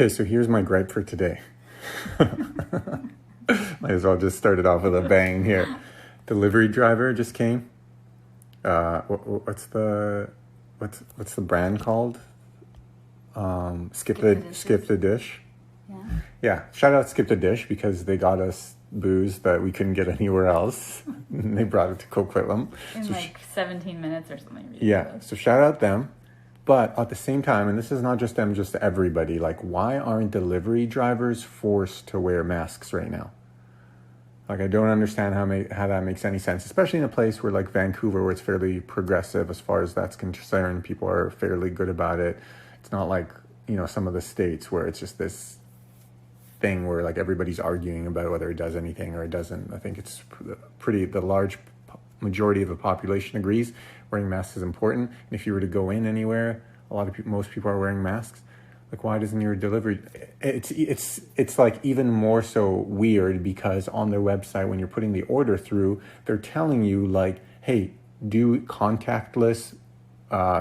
Okay, so here's my gripe for today. Might as well just start it off with a bang here. Delivery driver just came. What's the brand called? Skip the Dish. Yeah. Shout out Skip the Dish because they got us booze that we couldn't get anywhere else. And they brought it to Coquitlam in 17 minutes or something. Ridiculous. Yeah. So shout out them. But at the same time, and this is not just them, just everybody, like, why aren't delivery drivers forced to wear masks right now? Like, I don't understand how that makes any sense, especially in a place where, like, Vancouver, where it's fairly progressive as far as that's concerned. People are fairly good about it. It's not like, some of the states where it's just this thing where, like, everybody's arguing about whether it does anything or it doesn't. I think it's the large majority of the population agrees wearing masks is important. And if you were to go in anywhere, most people are wearing masks. Like, why doesn't your delivery? It's like even more so weird because on their website, when you're putting the order through, they're telling you, like, hey, do contactless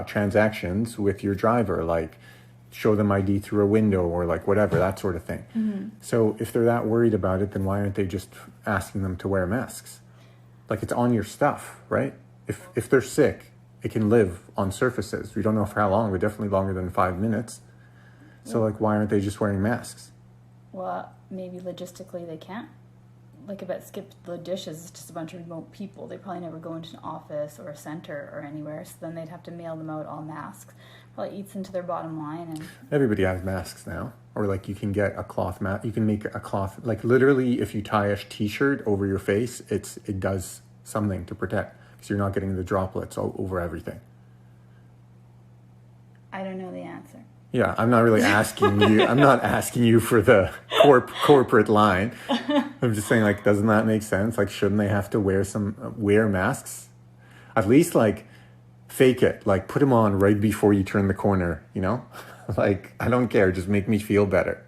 transactions with your driver, like show them ID through a window or like whatever, that sort of thing. Mm-hmm. So if they're that worried about it, then why aren't they just asking them to wear masks? Like, it's on your stuff, right? If they're sick, it can live on surfaces. We don't know for how long, but definitely longer than 5 minutes. So, like, why aren't they just wearing masks? Well, maybe logistically they can't. Like, I bet Skip the Dish is just a bunch of remote people. They probably never go into an office or a center or anywhere, so then they'd have to mail them out all masks. Probably eats into their bottom line. And everybody has masks now. Or, like, you can get a cloth mask. You can make a cloth, like, literally, if you tie a t-shirt over your face, it does something to protect. Because you're not getting the droplets all over everything. I don't know the answer. Yeah, I'm not really asking you. I'm not asking you for the corporate line. I'm just saying, like, doesn't that make sense? Like, shouldn't they have to wear masks? At least, like, fake it. Like, put them on right before you turn the corner, Like, I don't care. Just make me feel better.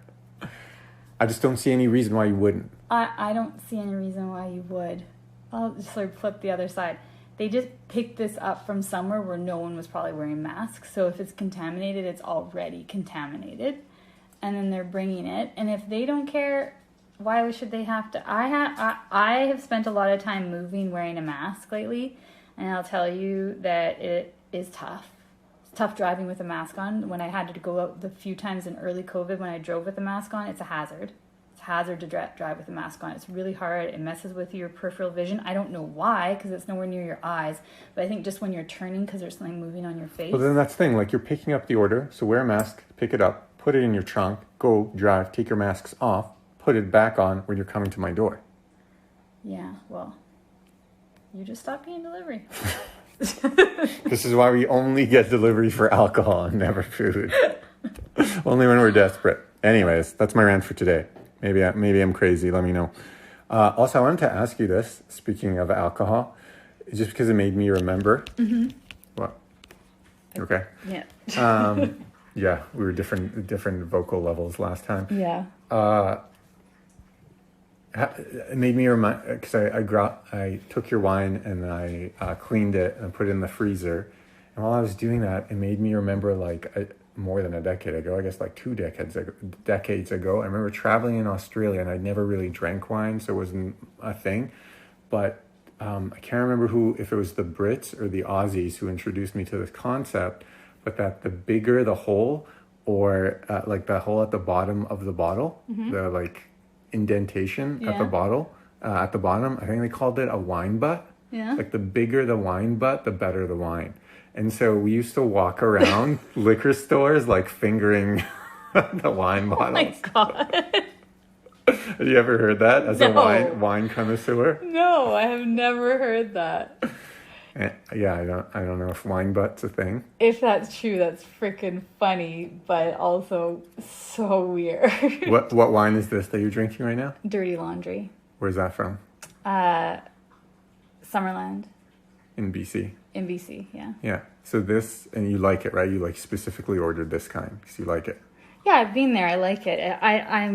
I just don't see any reason why you wouldn't. I don't see any reason why you would. I'll just sort of flip the other side. They just picked this up from somewhere where no one was probably wearing masks. So if it's contaminated, it's already contaminated. And then they're bringing it. And if they don't care, why should they have to? I have spent a lot of time moving wearing a mask lately. And I'll tell you that it is tough. It's tough driving with a mask on. When I had to go out the few times in early COVID when I drove with a mask on, it's a hazard. Hazard to drive with a mask on. It's really hard. It messes with your peripheral vision. I don't know why, because it's nowhere near your eyes. But I think just when you're turning, because there's something moving on your face. Well, then that's the thing. Like, you're picking up the order, so wear a mask, pick it up, put it in your trunk, go drive, take your masks off, put it back on when you're coming to my door. Yeah, well, you just stopped getting delivery. This is why we only get delivery for alcohol and never food. Only when we're desperate. Anyways, that's my rant for today. Maybe I'm crazy. Let me know. Also, I wanted to ask you this. Speaking of alcohol, just because it made me remember. Mm-hmm. What? Okay. Yeah. Yeah, we were different vocal levels last time. Yeah. It made me remind because I took your wine and I cleaned it and put it in the freezer, and while I was doing that, it made me remember more than a decade ago, I guess like 2 decades ago, I remember traveling in Australia and I'd never really drank wine, so it wasn't a thing. But I can't remember if it was the Brits or the Aussies who introduced me to this concept, but that the bigger the hole, or like the hole at the bottom of the bottle, mm-hmm. the like indentation at the bottle, at the bottom, I think they called it a wine butt. Yeah. Like the bigger the wine butt, the better the wine. And so we used to walk around liquor stores, like fingering the wine bottles. Oh my God. Have you ever heard that as a wine connoisseur? No, I have never heard that. Yeah, I don't know if wine butt's a thing. If that's true, that's freaking funny, but also so weird. What wine is this that you're drinking right now? Dirty Laundry. Where's that from? Summerland. In BC. In BC, yeah. Yeah. So this, and you like it, right? You like specifically ordered this kind because you like it. Yeah, I've been there. I like it. I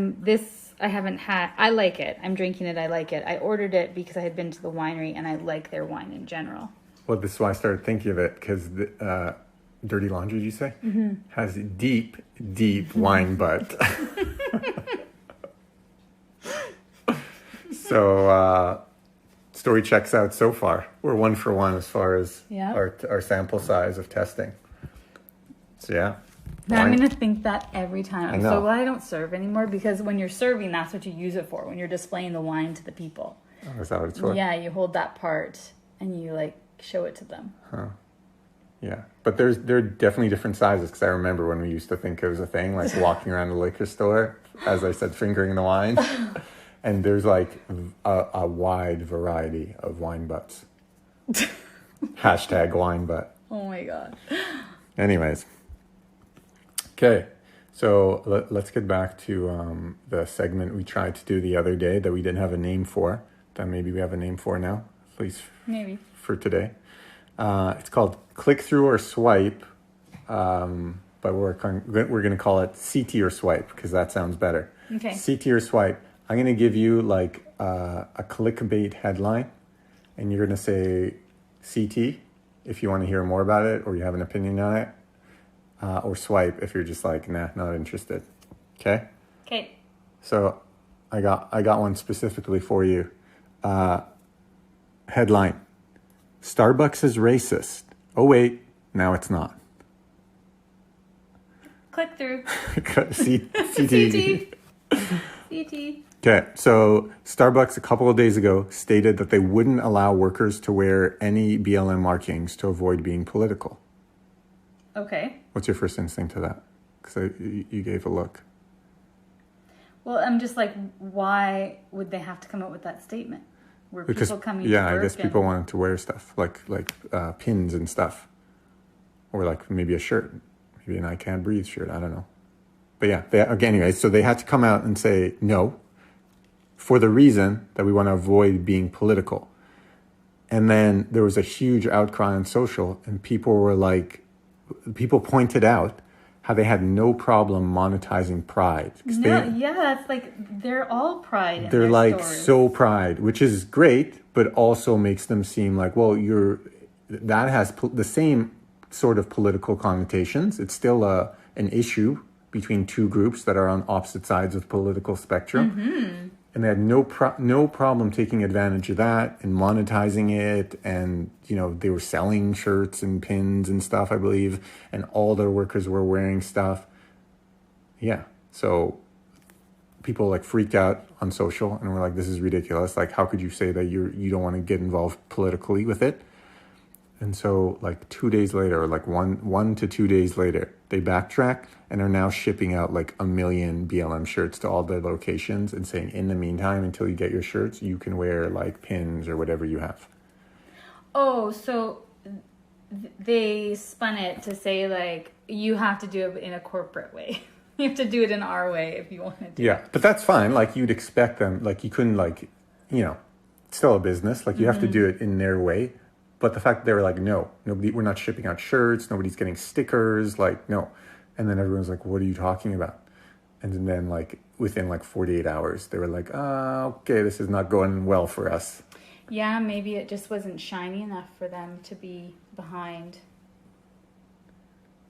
like it. I'm drinking it. I like it. I ordered it because I had been to the winery and I like their wine in general. Well, this is why I started thinking of it because Dirty Laundry, did you say? Mm-hmm. Has deep wine butt. So story checks out so far. We're 1 for 1 as far as Yeah. our sample size of testing. So yeah. Now I'm Wine- gonna think that every time. I'm know. so glad I don't serve anymore, because when you're serving, that's what you use it for. When you're displaying the wine to the people. Oh, is that what it's for? Yeah, you hold that part and you like show it to them. Yeah, but there are definitely different sizes, because I remember when we used to think it was a thing, like walking around the liquor store, as I said, fingering the wine, and there's like a wide variety of wine butts. Hashtag wine butt. Oh my god. Anyways, okay, so let's get back to the segment we tried to do the other day that we didn't have a name for, that maybe we have a name for now, at least Maybe. for today. It's called click through or swipe, but we're going to call it CT or swipe, because that sounds better. Okay. CT or swipe. I'm going to give you like a clickbait headline, and you're going to say CT if you want to hear more about it or you have an opinion on it, or swipe if you're just like, nah, not interested. Okay. Okay. So I got one specifically for you. Headline: Starbucks is racist. Oh wait, now it's not. Click through. CT. CT. Okay, so Starbucks a couple of days ago stated that they wouldn't allow workers to wear any BLM markings to avoid being political. Okay. What's your first instinct to that? Because you gave a look. Well, I'm just like, why would they have to come up with that statement? Were people coming to work? I guess people wanted to wear stuff like pins and stuff, or like maybe a shirt, maybe an "I Can't Breathe" shirt. I don't know, but yeah. Anyway, so they had to come out and say no, for the reason that we want to avoid being political. And then there was a huge outcry on social, and people pointed out how they had no problem monetizing Pride. Yeah, that's like, they're all Pride. in They're their like stores. so Pride, which is great, but also makes them seem like, well, that has the same sort of political connotations. It's still an issue between two groups that are on opposite sides of the political spectrum. Mm-hmm. And they had no problem taking advantage of that and monetizing it. And, they were selling shirts and pins and stuff, I believe. And all their workers were wearing stuff. Yeah. So people like freaked out on social and were like, this is ridiculous. Like, how could you say that you don't want to get involved politically with it? And so like 2 days later, or like one to 2 days later, they backtrack and are now shipping out like 1 million BLM shirts to all their locations and saying, in the meantime, until you get your shirts, you can wear like pins or whatever you have. Oh, so they spun it to say like, you have to do it in a corporate way. You have to do it in our way if you want to do it. Yeah, but that's fine. Like you'd expect them, like you couldn't it's still a business. Like you have to do it in their way. But the fact that they were like, no, we're not shipping out shirts. Nobody's getting stickers. Like, no. And then everyone's like, what are you talking about? And then like within like 48 hours, they were like, okay, this is not going well for us. Yeah, maybe it just wasn't shiny enough for them to be behind.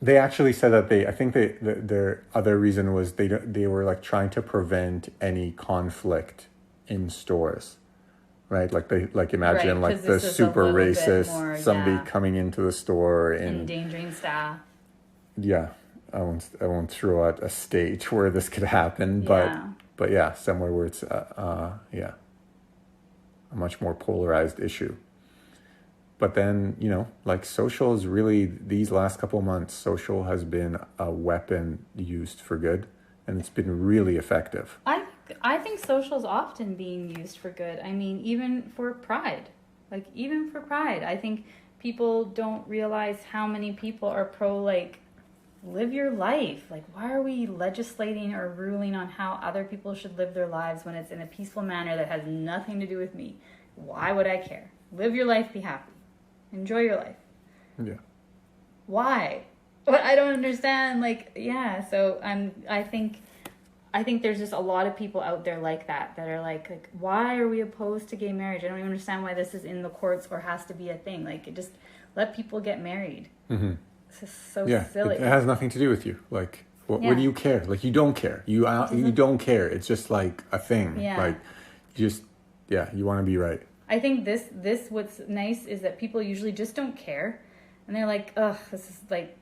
They actually said that I think their other reason was they were like trying to prevent any conflict in stores. Right, like imagine Right, like the 'cause this is a super little bit racist more, somebody yeah. coming into the store and Endangering staff. yeah, I won't throw out a state where this could happen, Yeah. but yeah, somewhere where it's a much more polarized issue. But then like social is really, these last couple months, social has been a weapon used for good, and it's been really effective. I think social is often being used for good. I mean, even for Pride. Like, even for Pride. I think people don't realize how many people are pro, like, live your life. Like, why are we legislating or ruling on how other people should live their lives when it's in a peaceful manner that has nothing to do with me? Why would I care? Live your life, be happy. Enjoy your life. Yeah. Why? But I don't understand. Like, yeah, so I think there's just a lot of people out there like that are like, why are we opposed to gay marriage? I don't even understand why this is in the courts or has to be a thing. Like, just let people get married. Mm-hmm. It's just so Yeah, silly. it has nothing to do with you. Like, what do you care? Like, you don't care. You don't care. It's just like a thing. Yeah. Like, just Yeah, you want to be right. I think this what's nice is that people usually just don't care, and they're like, ugh, this is like,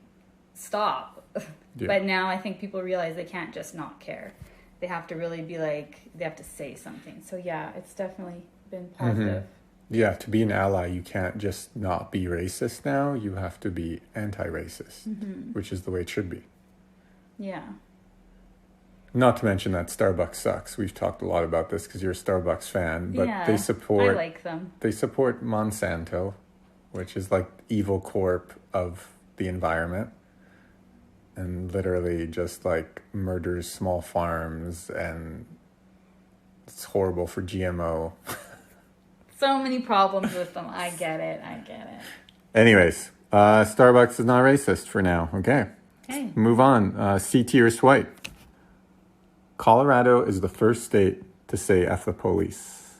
stop. Yeah. But now I think people realize they can't just not care. They have to really be like, they have to say something. So yeah, it's definitely been positive. Yeah, to be an ally, you can't just not be racist now. You have to be anti-racist, which is the way it should be. Yeah. Not to mention that Starbucks sucks. We've talked a lot about this because you're a Starbucks fan, but Yeah, they support I like them. they support Monsanto, which is like evil corp of the environment, and literally just like murders small farms, and it's horrible for GMO. So many problems with them. I get it. Anyways, Starbucks is not racist for now. Okay. Okay. Move on. C tier swipe. Colorado is the first state to say F the police.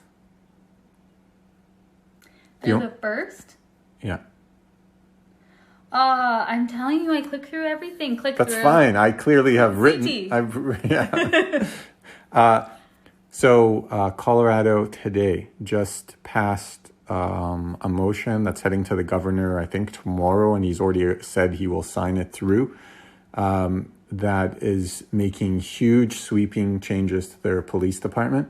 They're the first? Yeah. I'm telling you, I click through everything. That's fine. I clearly have written. CT. Yeah. So Colorado today just passed a motion that's heading to the governor, I think, tomorrow, and he's already said he will sign it through. That is making huge sweeping changes to their police department.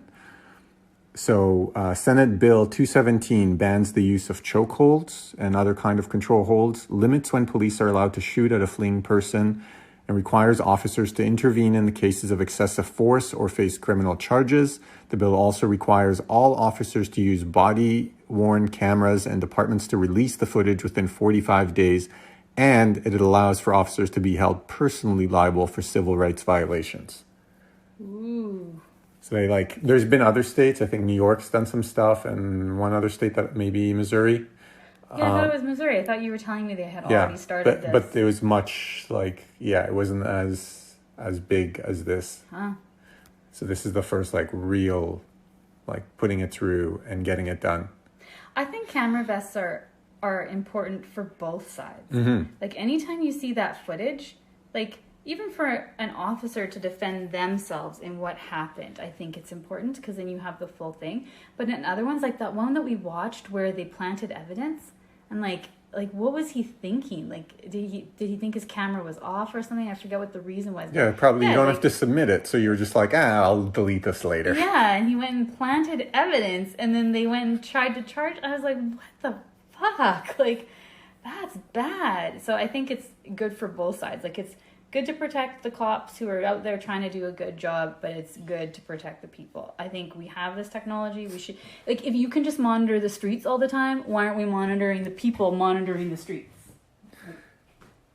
So Senate Bill 217 bans the use of chokeholds and other kind of control holds, limits when police are allowed to shoot at a fleeing person, and requires officers to intervene in the cases of excessive force or face criminal charges. The bill also requires all officers to use body-worn cameras and departments to release the footage within 45 days, and it allows for officers to be held personally liable for civil rights violations. Ooh. So there's been other states, I think New York's done some stuff, and one other state that maybe Missouri. Yeah, I thought it was Missouri. I thought you were telling me they had already started this. But it was much it wasn't as big as this. Huh. So this is the first real, putting it through and getting it done. I think camera vests are important for both sides. Mm-hmm. Anytime you see that footage, even for an officer to defend themselves in what happened, I think it's important because then you have the full thing. But in other ones, like that one that we watched where they planted evidence, and what was he thinking? Did he think his camera was off or something? I forget what the reason was. Yeah, probably. You don't have to submit it, so you're just I'll delete this later. Yeah, and he went and planted evidence, and then they went and tried to charge. I was like, what the fuck? That's bad. So I think it's good for both sides. It's good to protect the cops who are out there trying to do a good job, but it's good to protect the people. I think we have this technology. We should, if you can just monitor the streets all the time, why aren't we monitoring the people monitoring the streets?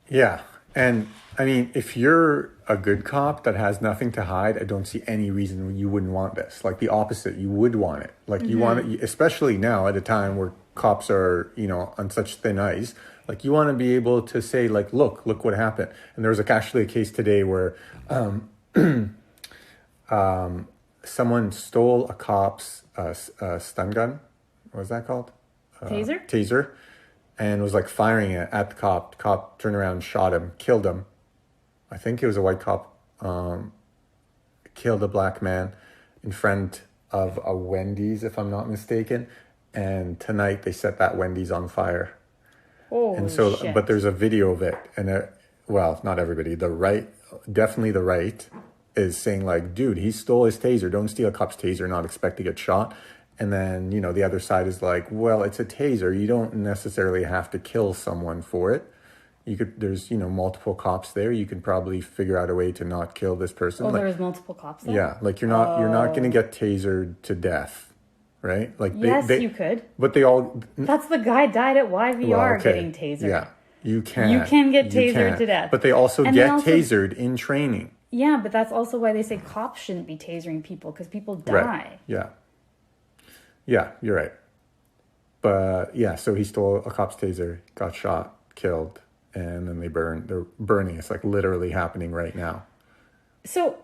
Yeah. And I mean, if you're a good cop that has nothing to hide, I don't see any reason you wouldn't want this. The opposite, you would want it. You want it, especially now at a time where cops are, on such thin ice. You want to be able to say, look what happened. And there was actually a case today where someone stole a cop's stun gun. What was that called? Taser? Taser. And was firing it at the cop. The cop turned around, shot him, killed him. I think it was a white cop. Killed a black man in front of a Wendy's, if I'm not mistaken. And tonight they set that Wendy's on fire. Oh, and so, shit. But there's a video of it, and not everybody. Definitely the right, is saying dude, he stole his taser. Don't steal a cop's taser, not expect to get shot. And then the other side is well, it's a taser. You don't necessarily have to kill someone for it. There's multiple cops there. You could probably figure out a way to not kill this person. Oh, there was multiple cops there? Yeah, you're not going to get tasered to death. Right? Yes, you could. But they all... That's the guy died at YVR getting tasered. Yeah, you can. You can get tasered to death. But they also tasered in training. Yeah, but that's also why they say cops shouldn't be tasering people, because people die. Right. Yeah. Yeah, you're right. But yeah, so he stole a cop's taser, got shot, killed, and then they're burning. It's literally happening right now. So,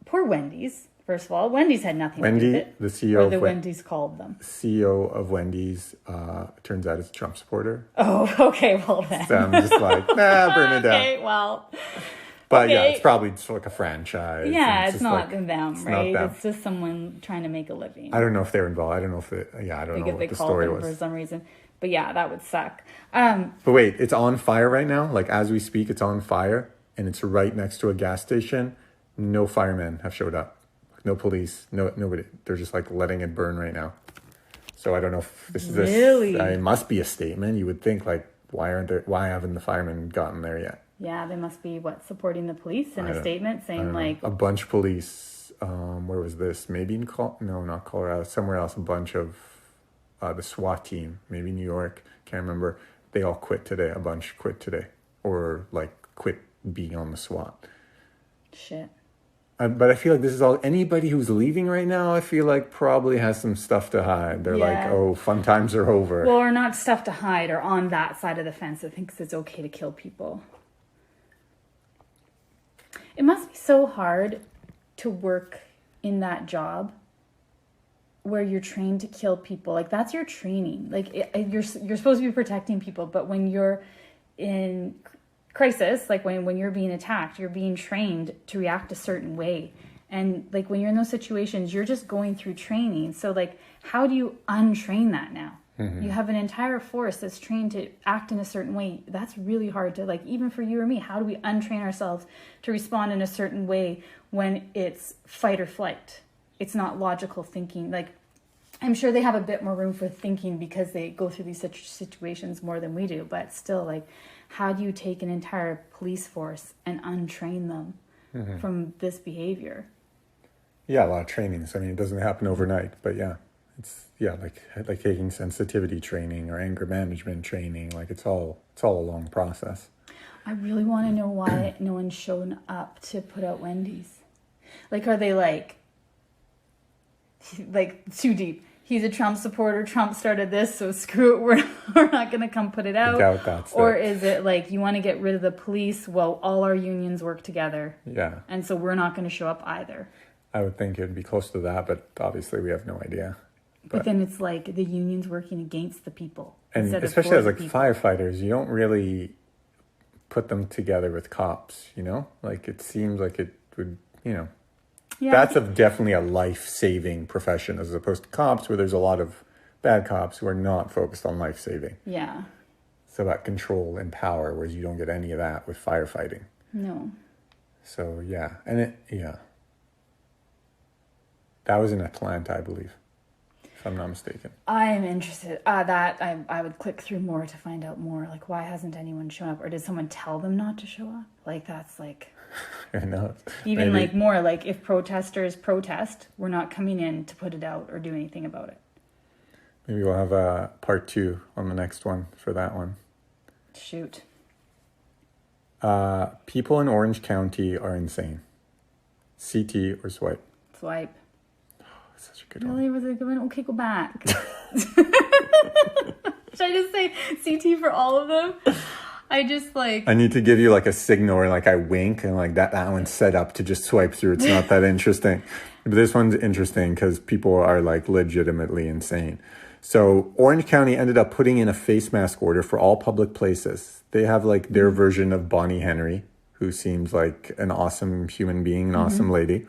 poor Wendy's. First of all, Wendy's had nothing to do with it. The CEO or the Wendy's called them. CEO of Wendy's, turns out is a Trump supporter. Oh, okay, well then. So I'm just burn it down. Okay, well, But yeah, Okay. it's probably just like a franchise. Yeah, and it's just not like, them, it's right? not them. It's just someone trying to make a living. I don't know if they're involved. I don't know if it, yeah, I don't know Like if what they the called story them for was. some reason. But yeah, that would suck. But wait, it's on fire right now. Like as we speak, it's on fire, and it's right next to a gas station. No firemen have showed up. No police. No nobody. They're just like letting it burn right now. So I don't know if this is Really? it must be a statement. You would think like why haven't the firemen gotten there yet? Yeah, they must be supporting the police in I a don't- statement I saying don't know. like, a bunch of police. Where was this? Maybe in no, not Colorado. Somewhere else. A bunch of the SWAT team. Maybe New York. Can't remember. They all quit today. A bunch quit today, or like quit being on the SWAT. shit. But I feel like this is all anybody who's leaving right now. I feel like probably has some stuff to hide. They're like, Yeah. oh, fun times are over. Well, or not stuff to hide, or on that side of the fence that thinks it's okay to kill people. It must be so hard to work in that job where you're trained to kill people. Like that's your training. Like you're supposed to be protecting people, but when you're in crisis, like when you're being attacked, you're being trained to react a certain way. And like when you're in those situations, you're just going through training. So like, how do you untrain that now? You have an entire force that's trained to act in a certain way. That's really hard to like, even for you or me. How do we untrain ourselves to respond in a certain way when it's fight or flight? It's not logical thinking. Like, I'm sure they have a bit more room for thinking because they go through these situations more than we do. But still, like, how do you take an entire police force and untrain them from this behavior? Yeah, a lot of trainings. I mean, it doesn't happen overnight, but yeah, it's like taking sensitivity training or anger management training. Like it's all a long process. I really want to know why no one's shown up to put out Wendy's. Like, are they like too deep? He's a Trump supporter. Trump started this, so screw it. We're not going to come put it out. I doubt that's or it. is it like you want to get rid of the police? Well, all our unions work together, Yeah, and so we're not going to show up either. I would think it'd be close to that, but obviously we have no idea. But then it's like the unions working against the people. And instead of especially for as the like people. firefighters, you don't really put them together with cops, you know? Like it seems like it would, you know, Yeah, that's definitely a life-saving profession as opposed to cops where there's a lot of bad cops who are not focused on life-saving. yeah. It's about control and power, whereas you don't get any of that with firefighting. No. So yeah, that was in Atlanta, I believe, if I'm not mistaken. I am interested. I would click through more to find out more. Like, why hasn't anyone shown up? Or did someone tell them not to show up? Like, that's like I know. even Maybe. like more like if protesters protest, we're not coming in to put it out or do anything about it. Maybe we'll have a part 2 on the next one for that one. Shoot. People in Orange County are insane. CT or swipe? Swipe. That's such a good one. Really? Was it going? Okay, go back. Should I just say CT for all of them? I just like. I need to give you like a signal or like I wink and like that one's set up to just swipe through. It's not that interesting. But this one's interesting because people are like legitimately insane. So Orange County ended up putting in a face mask order for all public places. They have like their version of Bonnie Henry, who seems like an awesome human being, an awesome lady.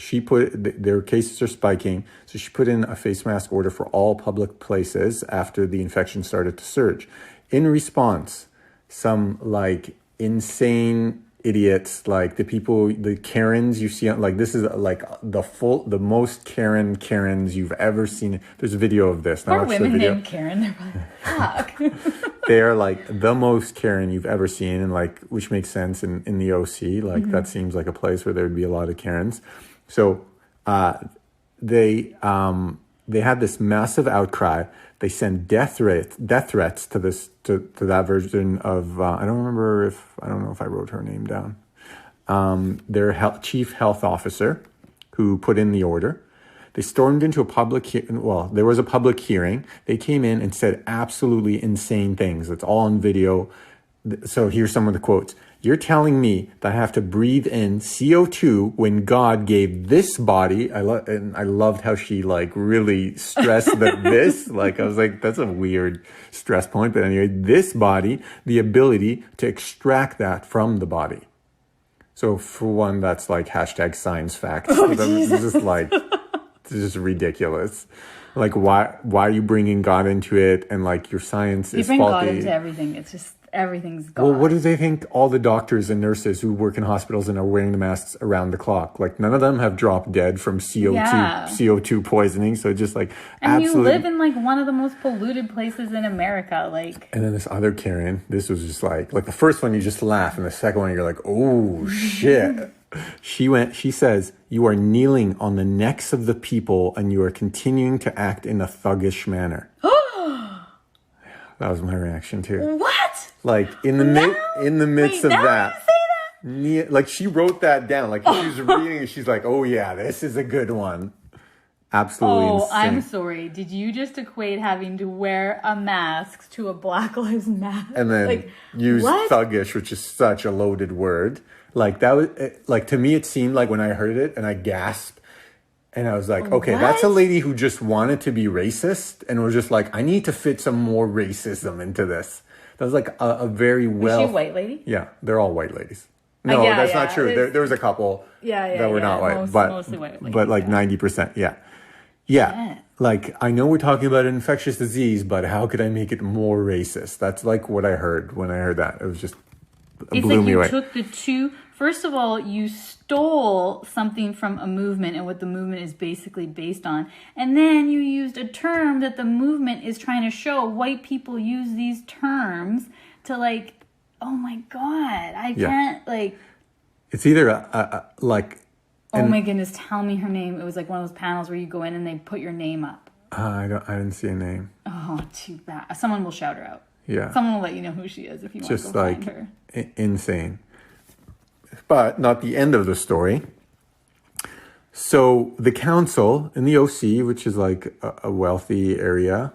Their cases are spiking, so she put in a face mask order for all public places after the infection started to surge. In response, some like insane idiots, like the Karens you see, like this is like the most Karens you've ever seen. There's a video of this. Poor women named Karen. They're like, fuck. They are like the most Karen you've ever seen, and like which makes sense in the OC. Like that seems like a place where there would be a lot of Karens. So they had this massive outcry. They sent death threats to that version of I don't know if I wrote her name down. Their chief health officer, who put in the order. They stormed into there was a public hearing. They came in and said absolutely insane things. It's all on video. So here's some of the quotes. You're telling me that I have to breathe in CO2 when God gave this body. I loved how she like really stressed that this, like I was like, that's a weird stress point. But anyway, this body, the ability to extract that from the body. So for one, that's like hashtag science facts. For them, it's just like, it's just ridiculous. Like, why are you bringing God into it? And like, your science is bring faulty. God into everything. It's just everything's God. Well, what do they think all the doctors and nurses who work in hospitals and are wearing the masks around the clock? Like, none of them have dropped dead from CO2 poisoning. So just like, and absolutely. you live in like one of the most polluted places in America. Like, and then this other Karen, this was just like the first one you just laugh, and the second one you're like, oh shit. She says, you are kneeling on the necks of the people and you are continuing to act in a thuggish manner. That was my reaction too. What? Like in the midst of that. Like she wrote that down. Like she was reading it, she's like, oh yeah, this is a good one. Absolutely insane. I'm sorry. Did you just equate having to wear a mask to a Black Lives Matter? And then use thuggish, which is such a loaded word. Like that was like, to me it seemed like when I heard it and I gasped and I was like, okay, that's a lady who just wanted to be racist and was just like, I need to fit some more racism into this. That was like a very well. Was she a white lady? Yeah, they're all white ladies. No, that's not true. There was a couple that were not white, mostly white ladies, but like 90%. Yeah. Like, I know we're talking about an infectious disease, but how could I make it more racist? That's like what I heard when I heard that. It was just, it's blew like me you away. took the two. First of all, you stole something from a movement and what the movement is basically based on. And then you used a term that the movement is trying to show. White people use these terms to like, oh my God, I can't like. It's either like. Oh my goodness, tell me her name. It was like one of those panels where you go in and they put your name up. I didn't see a name. Oh, too bad. Someone will shout her out. Yeah. Someone will let you know who she is if you want to go find her. Insane. But not the end of the story. So the council in the OC, which is like a wealthy area,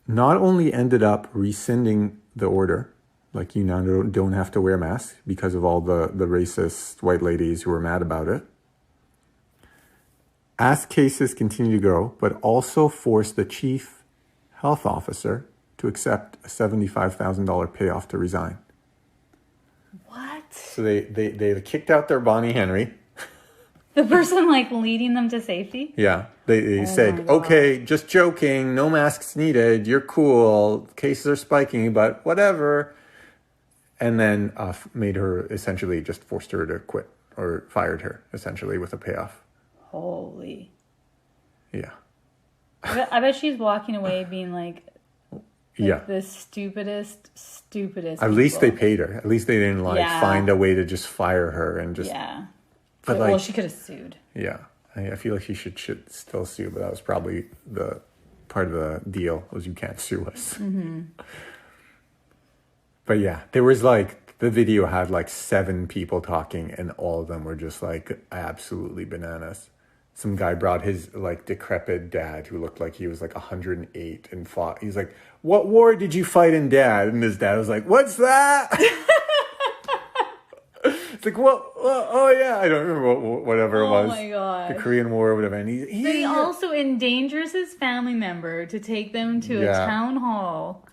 not only ended up rescinding the order, like you now don't have to wear masks because of all the racist white ladies who were mad about it. As cases continue to grow, but also forced the chief health officer to accept a $75,000 payoff to resign. What? So they kicked out their Bonnie Henry. The person like leading them to safety? Yeah. They said, okay, just joking. No masks needed. You're cool. Cases are spiking, but whatever. And then made her essentially just forced her to quit or fired her essentially with a payoff. Holy. Yeah. I bet she's walking away being like the stupidest At least they paid her. At least they didn't find a way to just fire her and just. Yeah. But well, she could have sued. Yeah. I feel like she should still sue, but that was probably the part of the deal was you can't sue us. Mm-hmm. But yeah, there was like, the video had like 7 people talking and all of them were just like absolutely bananas. Some guy brought his like decrepit dad who looked like he was like 108 and fought. He's like, what war did you fight in, Dad? And his dad was like, what's that? It's like, what? Oh yeah, I don't remember whatever it was. Oh my God. The Korean War or whatever. And he also endangers his family member to take them to a town hall.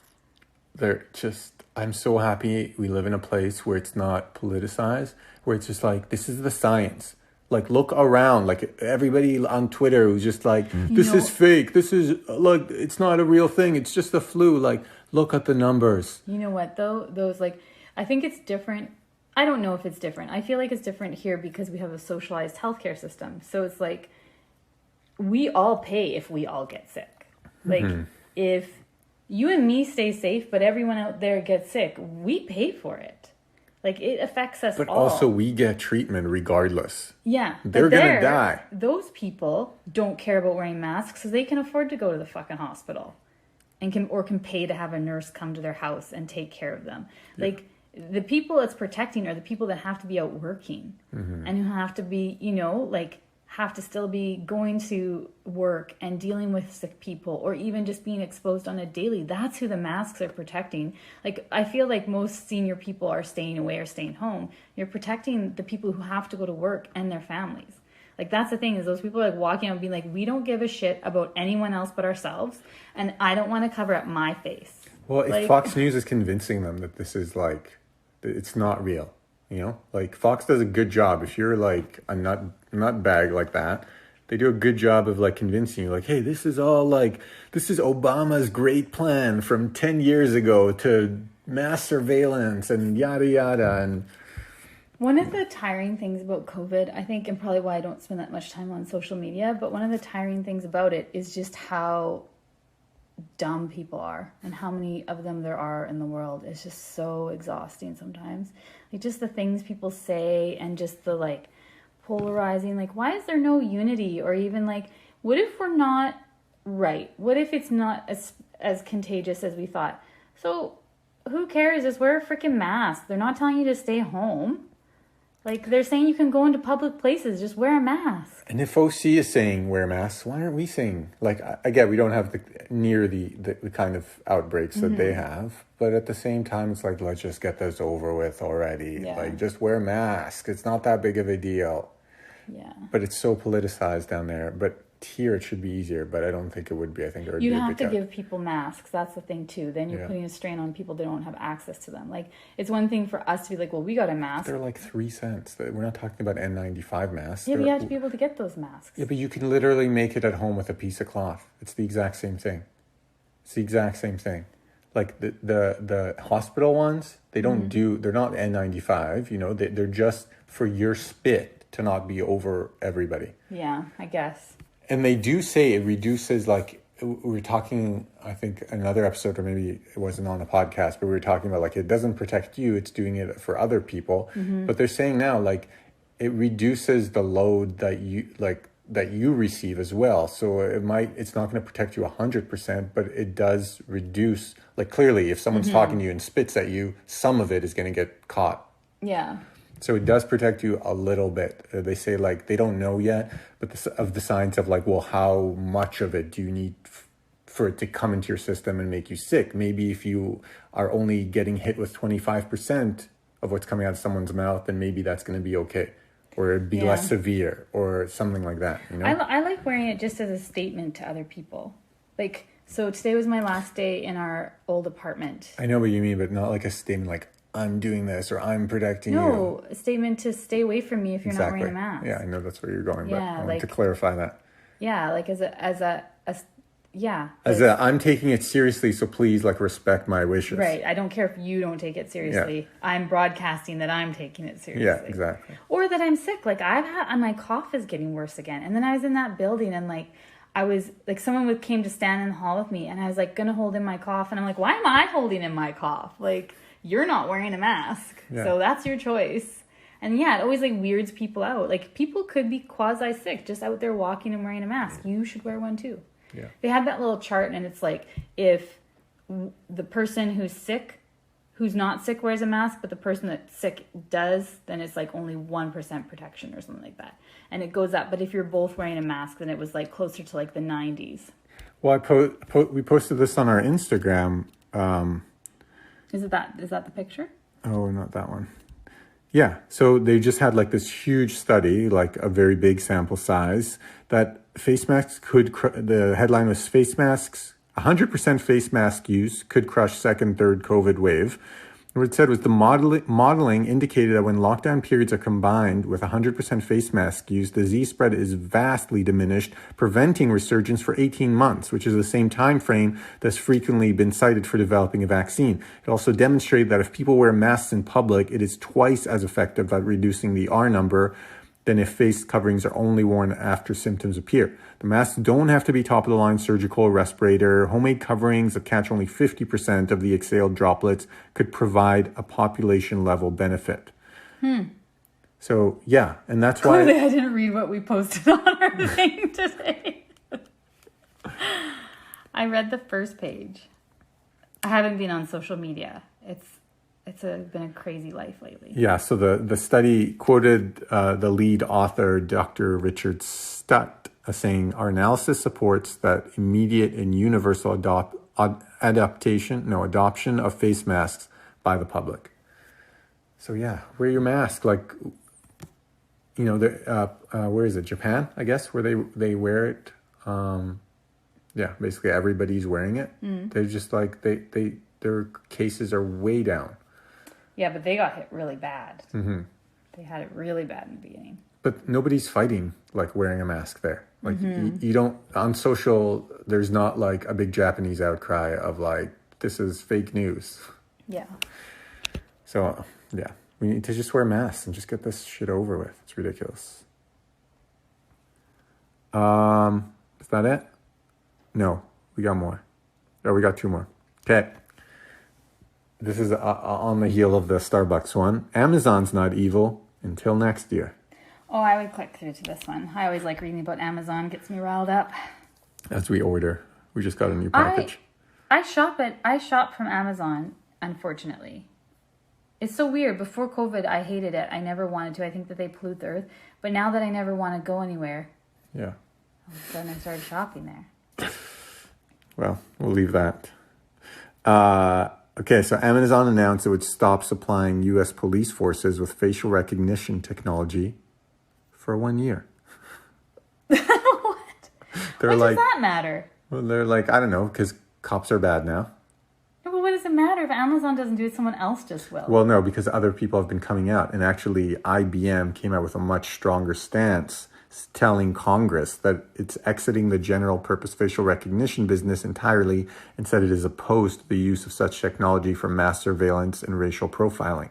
They're just, I'm so happy we live in a place where it's not politicized, where it's just like, this is the science. Like, look around, like everybody on Twitter who's just like, this is fake. This is, look, it's not a real thing. It's just the flu. Like, look at the numbers. You know what, though? Those, like, I think it's different. I don't know if it's different. I feel like it's different here because we have a socialized healthcare system. So it's like, we all pay if we all get sick. Like, if you and me stay safe, but everyone out there gets sick, we pay for it. Like, it affects us all. But also, we get treatment regardless. Yeah. They're going to die. Those people don't care about wearing masks, so they can afford to go to the fucking hospital and can pay to have a nurse come to their house and take care of them. Yeah. Like, the people it's protecting are the people that have to be out working and who have to be, have to still be going to work and dealing with sick people or even just being exposed on a daily. That's who the masks are protecting. Like, I feel like most senior people are staying away or staying home. You're protecting the people who have to go to work and their families. Like, that's the thing, is those people are like walking out and being like, we don't give a shit about anyone else but ourselves, and I don't want to cover up my face. Well, if Fox News is convincing them that this is like, it's not real. You know, like Fox does a good job. If you're like a nut bag like that, they do a good job of like convincing you, like, hey, this is Obama's great plan from 10 years ago to mass surveillance and yada yada. And one of the tiring things about COVID, I think, and probably why I don't spend that much time on social media, but one of the tiring things about it is just how dumb people are and how many of them there are in the world. It's just so exhausting sometimes. Like just the things people say and just the like polarizing, like why is there no unity? Or even like, what if we're not right? What if it's not as contagious as we thought? So who cares? Just wear a freaking mask. They're not telling you to stay home. Like, they're saying you can go into public places, just wear a mask. And if OC is saying wear masks, why aren't we saying, like, I get we don't have the kind of outbreaks that they have, but at the same time, it's like, let's just get this over with already. Yeah. Like, just wear a mask. It's not that big of a deal. Yeah. But it's so politicized down there. But here it should be easier, but I don't think it would be. I think it would You be a have big to give people masks. That's the thing, too. Then you're putting a strain on people that don't have access to them. Like, it's one thing for us to be like, well, we got a mask. They're like 3 cents. We're not talking about N95 masks. Yeah, but you have to be able to get those masks. Yeah, but you can literally make it at home with a piece of cloth. It's the exact same thing. It's the exact same thing. Like the hospital ones, they don't they're not N95, you know, they're just for your spit to not be over everybody. Yeah, I guess. And they do say it reduces, like, we were talking, I think, another episode, or maybe it wasn't on a podcast, but we were talking about, like, it doesn't protect you, it's doing it for other people. But they're saying now, like, it reduces the load that you receive as well. So it's not going to protect you 100%, but it does reduce, like, clearly, if someone's talking to you and spits at you, some of it is going to get caught. Yeah. So it does protect you a little bit. They say, like, they don't know yet, but of the science of, like, well, how much of it do you need for it to come into your system and make you sick? Maybe if you are only getting hit with 25% of what's coming out of someone's mouth, then maybe that's going to be okay. Or it'd be less severe or something like that, you know? I like wearing it just as a statement to other people. Like, so today was my last day in our old apartment. I know what you mean, but not like a statement like, I'm doing this or I'm protecting you. No, a statement to stay away from me if you're not wearing a mask. Yeah, I know that's where you're going, but Yeah, I want like- to clarify that. Yeah, like yeah. I'm taking it seriously, so please, like, respect my wishes. Right. I don't care if you don't take it seriously. I'm broadcasting that I'm taking it seriously. Yeah, exactly. Or that I'm sick. Like, my cough is getting worse again. And then I was in that building and, like, I was, like, someone came to stand in the hall with me and I was, like, going to hold in my cough. And I'm like, why am I holding in my cough? Like, you're not wearing a mask. Yeah. So that's your choice. And yeah, it always, like, weirds people out. Like, people could be quasi-sick just out there walking and wearing a mask. You should wear one too. Yeah. They had that little chart and it's like, if the person who's not sick wears a mask, but the person that's sick does, then it's like only 1% protection or something like that. And it goes up. But if you're both wearing a mask, then it was like closer to like the 90s. Well, we posted this on our Instagram. Is that the picture? Oh, not that one. Yeah. So they just had like this huge study, like a very big sample size, that face masks the headline was face masks, 100% face mask use could crush second, third COVID wave. What it said was the modeling indicated that when lockdown periods are combined with 100% face mask use, the disease spread is vastly diminished, preventing resurgence for 18 months, which is the same time frame that's frequently been cited for developing a vaccine. It also demonstrated that if people wear masks in public, it is twice as effective at reducing the R number than if face coverings are only worn after symptoms appear. The masks don't have to be top-of-the-line surgical or respirator. Homemade coverings that catch only 50% of the exhaled droplets could provide a population-level benefit. So, yeah, and that's why... Clearly, I didn't read what we posted on our thing today. I read the first page. I haven't been on social media. It's been a crazy life lately. Yeah, so the study quoted the lead author, Dr. Richard Stutt, as saying, our analysis supports that immediate and universal adoption of face masks by the public. So yeah, wear your mask. Like, you know, where is it? Japan, I guess, where they wear it. Yeah, basically everybody's wearing it. They're just like, their cases are way down. Yeah, but they got hit really bad. Mm-hmm. They had it really bad in the beginning. But nobody's fighting like wearing a mask there. Like you don't on social. There's not like a big Japanese outcry of like this is fake news. Yeah. So yeah, we need to just wear masks and just get this shit over with. It's ridiculous. Is that it? No, we got more. Oh, we got 2 more. Okay. This is on the heel of the Starbucks one. Amazon's not evil until next year. Oh, I would click through to this one. I always like reading about Amazon. Gets me riled up. As we order. We just got a new package. I shop from Amazon, unfortunately. It's so weird. Before COVID, I hated it. I never wanted to. I think that they pollute the earth. But now that I never want to go anywhere, yeah. all of a sudden I started shopping there. Well, we'll leave that. Okay, so Amazon announced it would stop supplying U.S. police forces with facial recognition technology for 1 year. What? They're What like, does that matter? well, they're like, I don't know, because cops are bad now. No, but what does it matter if Amazon doesn't do it? Someone else just will. Well, no, because other people have been coming out. And actually, IBM came out with a much stronger stance telling Congress that it's exiting the general purpose facial recognition business entirely and said it is opposed to the use of such technology for mass surveillance and racial profiling.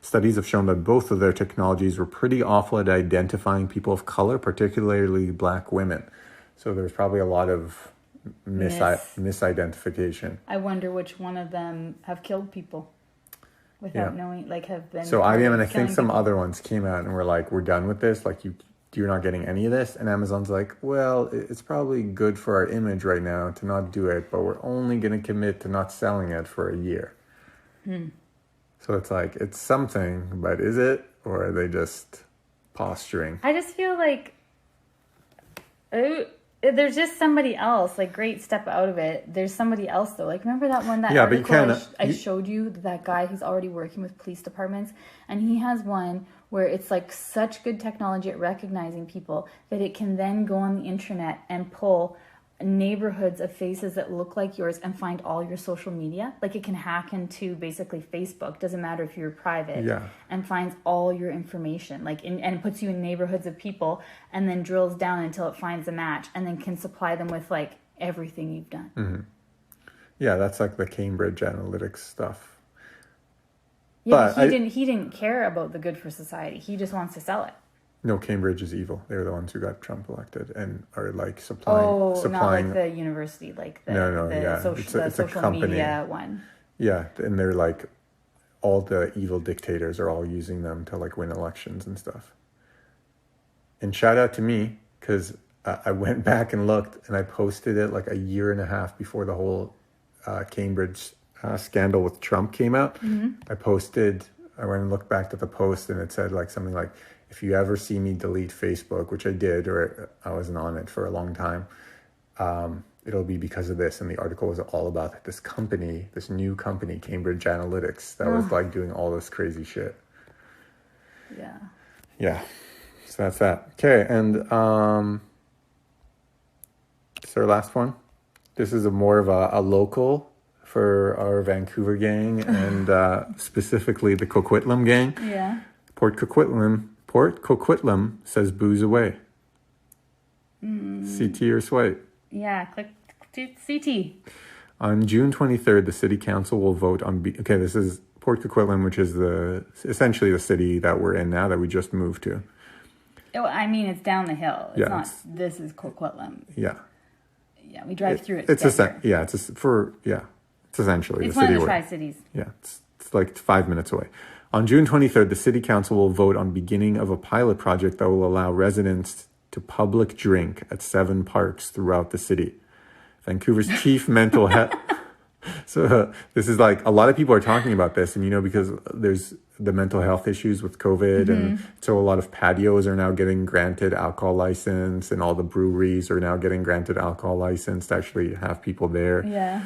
Studies have shown that both of their technologies were pretty awful at identifying people of color, particularly black women. So there's probably a lot of misidentification. I wonder which one of them have killed people without knowing, like have been. So IBM and I think some people. other ones came out and were like, we're done with this. Like you're not getting any of this. And Amazon's like, well, it's probably good for our image right now to not do it, but we're only going to commit to not selling it for a year. So it's like, it's something, but is it? Or are they just posturing? I just feel like there's just somebody else. Like, great, step out of it. There's somebody else though. Like, remember that one Yeah, but you article can't, I showed you, that guy who's already working with police departments, and he has one where it's like such good technology at recognizing people that it can then go on the internet and pull neighborhoods of faces that look like yours and find all your social media. Like, it can hack into basically Facebook, doesn't matter if you're private, and finds all your information, like and puts you in neighborhoods of people, and then drills down until it finds a match, and then can supply them with like everything you've done. Mm-hmm. Yeah, that's like the Cambridge Analytics stuff. Yeah, but he didn't care about the good for society. He just wants to sell it. No, Cambridge is evil. They're the ones who got Trump elected and are like supplying. Not like the university, like the social media one. Yeah, and they're like, all the evil dictators are all using them to like win elections and stuff. And shout out to me, because I went back and looked, and I posted it like a year and a half before the whole Cambridge scandal with Trump came out. Mm-hmm. I went and looked back at the post, and it said like something like, if you ever see me delete Facebook, which I did, or I wasn't on it for a long time, it'll be because of this. And the article was all about this company, this new company, Cambridge Analytics, that was like doing all this crazy shit. Yeah. Yeah. So that's that. Okay. And it's our last one. This is more of a local for our Vancouver gang and specifically the Coquitlam gang. Yeah. Port Coquitlam says booze away. CT or swipe? Yeah, click to CT. On June 23rd, the city council will vote on... this is Port Coquitlam, which is essentially the city that we're in now that we just moved to. I mean, it's down the hill. This is Coquitlam. Yeah. Yeah, we drive through it. It's essentially it's the one city. of the Tri-Cities. Yeah, it's like 5 minutes away. On June 23rd, the city council will vote on beginning of a pilot project that will allow residents to public drink at 7 parks throughout the city. Vancouver's chief mental health... So this is like, a lot of people are talking about this, and because there's the mental health issues with COVID, and so a lot of patios are now getting granted alcohol license, and all the breweries are now getting granted alcohol license to actually have people there. Yeah.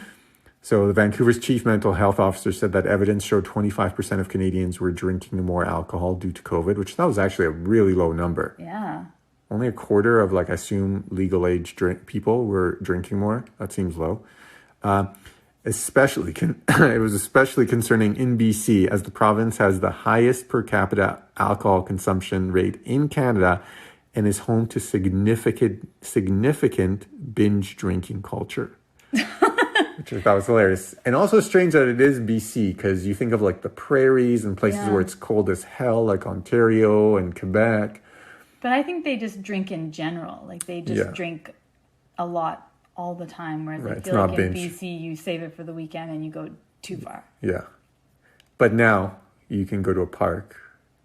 So the Vancouver's chief mental health officer said that evidence showed 25% of Canadians were drinking more alcohol due to COVID, which that was actually a really low number. Yeah. Only a quarter of, I assume, legal age people were drinking more. That seems low. it was especially concerning in BC, as the province has the highest per capita alcohol consumption rate in Canada and is home to significant binge drinking culture. Which I thought was hilarious. And also strange that it is BC, because you think of like the prairies and places where it's cold as hell, like Ontario and Quebec. But I think they just drink in general. Like they just drink a lot all the time. Whereas I feel like in BC, you save it for the weekend and you go too far. Yeah. But now you can go to a park.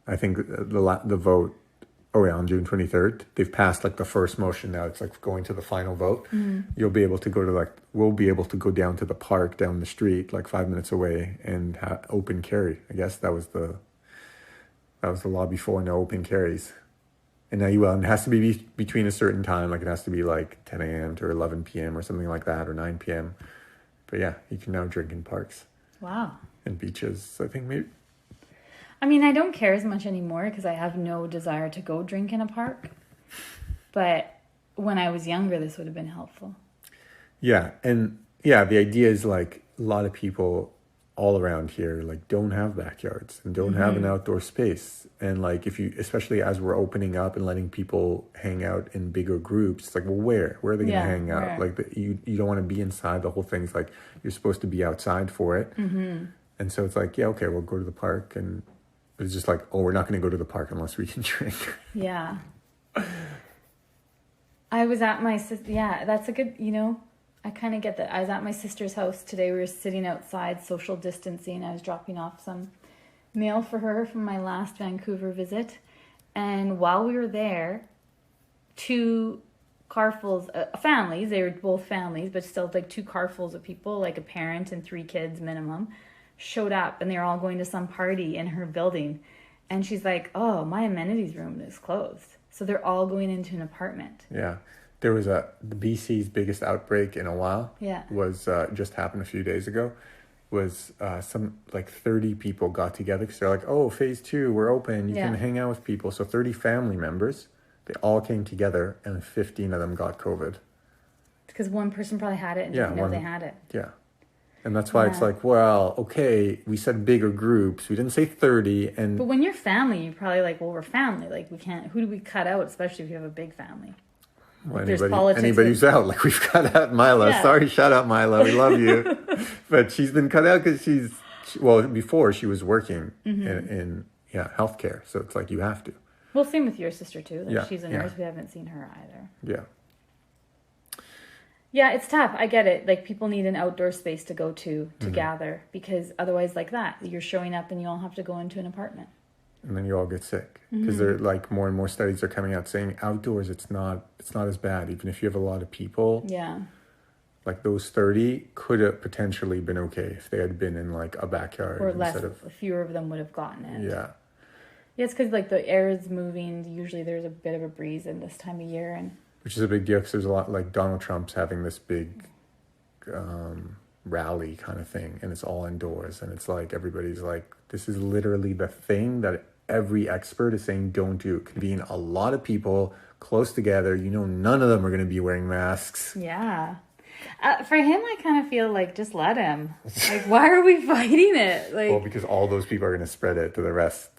I think the vote, on June 23rd, they've passed like the first motion. Now it's like going to the final vote. You'll be able to go to we'll be able to go down to the park down the street, like 5 minutes away, and open carry. I guess that was the law before, no open carries. And now it has to be between a certain time, like it has to be like 10 a.m. to 11 p.m. or something like that, or 9 p.m. But yeah, you can now drink in parks. Wow. And beaches, I think maybe. I mean, I don't care as much anymore because I have no desire to go drink in a park. But when I was younger, this would have been helpful. Yeah. And yeah, the idea is like a lot of people all around here like don't have backyards and don't have an outdoor space. And like especially as we're opening up and letting people hang out in bigger groups, it's like, well, where are they going to hang out? Like you don't want to be inside. The whole thing's like you're supposed to be outside for it. And so it's like, yeah, okay, we'll go to the park. And it's just like, oh, we're not going to go to the park unless we can drink. Yeah. I was at my that's a good, I kind of get that. I was at my sister's house today. We were sitting outside, social distancing. I was dropping off some mail for her from my last Vancouver visit. And while we were there, two carfuls, families, they were both families, but still like two carfuls of people, like a parent and 3 kids minimum, showed up, and they were all going to some party in her building. And she's like, oh, my amenities room is closed. So they're all going into an apartment. Yeah. There was the BC's biggest outbreak in a while. Yeah. Was just happened a few days ago. Was some like 30 people got together because they're like, oh, phase 2, we're open. You can hang out with people. So 30 family members, they all came together, and 15 of them got COVID. Because one person probably had it and didn't know they had it. Yeah. And that's why it's like, well, okay, we said bigger groups. We didn't say 30. But when you're family, you're probably like, well, we're family. Like, we can't, who do we cut out, especially if you have a big family? Well, anybody who's out, like we've cut out Mila. Yeah. Sorry, shout out Mila. We love you. But she's been cut out because before she was working in healthcare. So it's like you have to. Well, same with your sister too. Like she's a nurse. We haven't seen her either. Yeah. Yeah, it's tough. I get it. Like people need an outdoor space to go to gather, because otherwise like that, you're showing up and you all have to go into an apartment. And then you all get sick because they're like more and more studies are coming out saying outdoors it's not as bad, even if you have a lot of people. Yeah. Like those 30 could have potentially been okay if they had been in like a backyard, or less. Fewer of them would have gotten it. Yeah. Yeah, it's because like the air is moving. Usually there's a bit of a breeze in this time of year, and which is a big deal because there's a lot, like Donald Trump's having this big rally kind of thing, and it's all indoors, and it's like everybody's like, this is literally the thing that every expert is saying don't do. Convene a lot of people close together. None of them are going to be wearing masks. Yeah. For him, I kind of feel like just let him. Like, why are we fighting it? Like, well, because all those people are going to spread it to the rest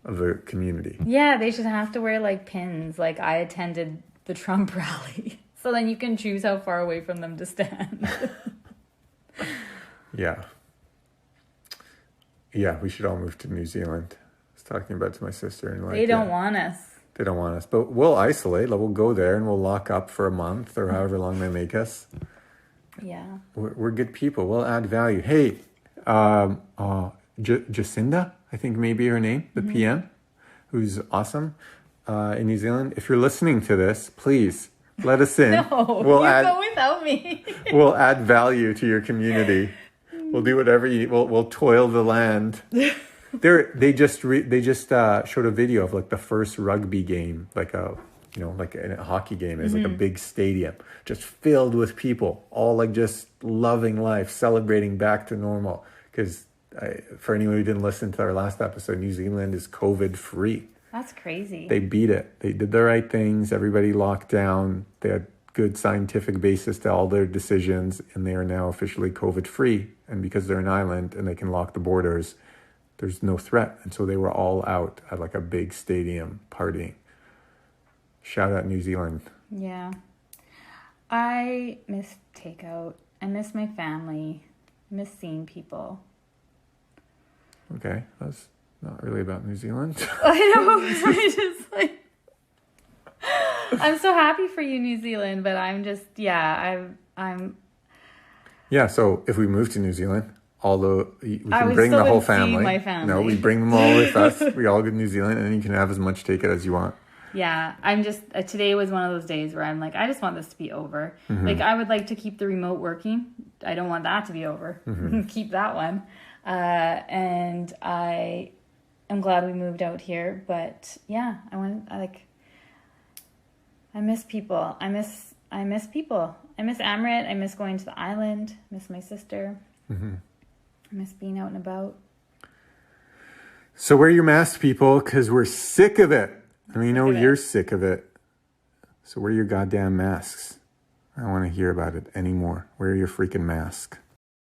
of the community. Yeah, they should have to wear like pins. Like I attended the Trump rally, so then you can choose how far away from them to stand. Yeah, we should all move to New Zealand. I was talking about it to my sister, and like they don't want us. They don't want us, but we'll isolate. Like, we'll go there and we'll lock up for a month or however long they make us. Yeah, we're good people. We'll add value. Hey, Jacinda, I think maybe her name, the PM, who's awesome. In New Zealand, if you're listening to this, please let us in. No, go without me. We'll add value to your community. We'll do whatever we'll toil the land. They just showed a video of like the first rugby game, like a hockey game is like a big stadium just filled with people, all like just loving life, celebrating back to normal. Because for anyone who didn't listen to our last episode, New Zealand is COVID free. That's crazy. They beat it. They did the right things. Everybody locked down. They had good scientific basis to all their decisions, and they are now officially COVID free. And because they're an island and they can lock the borders, there's no threat. And so they were all out at like a big stadium partying. Shout out New Zealand. Yeah. I miss takeout. I miss my family. I miss seeing people. Okay, that's not really about New Zealand. I know. I just like. I'm so happy for you, New Zealand, but I'm just I'm. Yeah, so if we move to New Zealand, although we I can would bring still the whole see family. my family. No, we bring them all with us. We all go to New Zealand, and then you can have as much takeout as you want. Yeah, I'm just today was one of those days where I'm like, I just want this to be over. Like, I would like to keep the remote working. I don't want that to be over. Keep that one. And I am glad we moved out here. But yeah, I miss people. I miss people. I miss Amrit. I miss going to the island. I miss my sister. I miss being out and about. So wear your mask, people, because we're sick of it. And we know you're sick of it. So wear your goddamn masks. I don't want to hear about it anymore. Wear your freaking mask.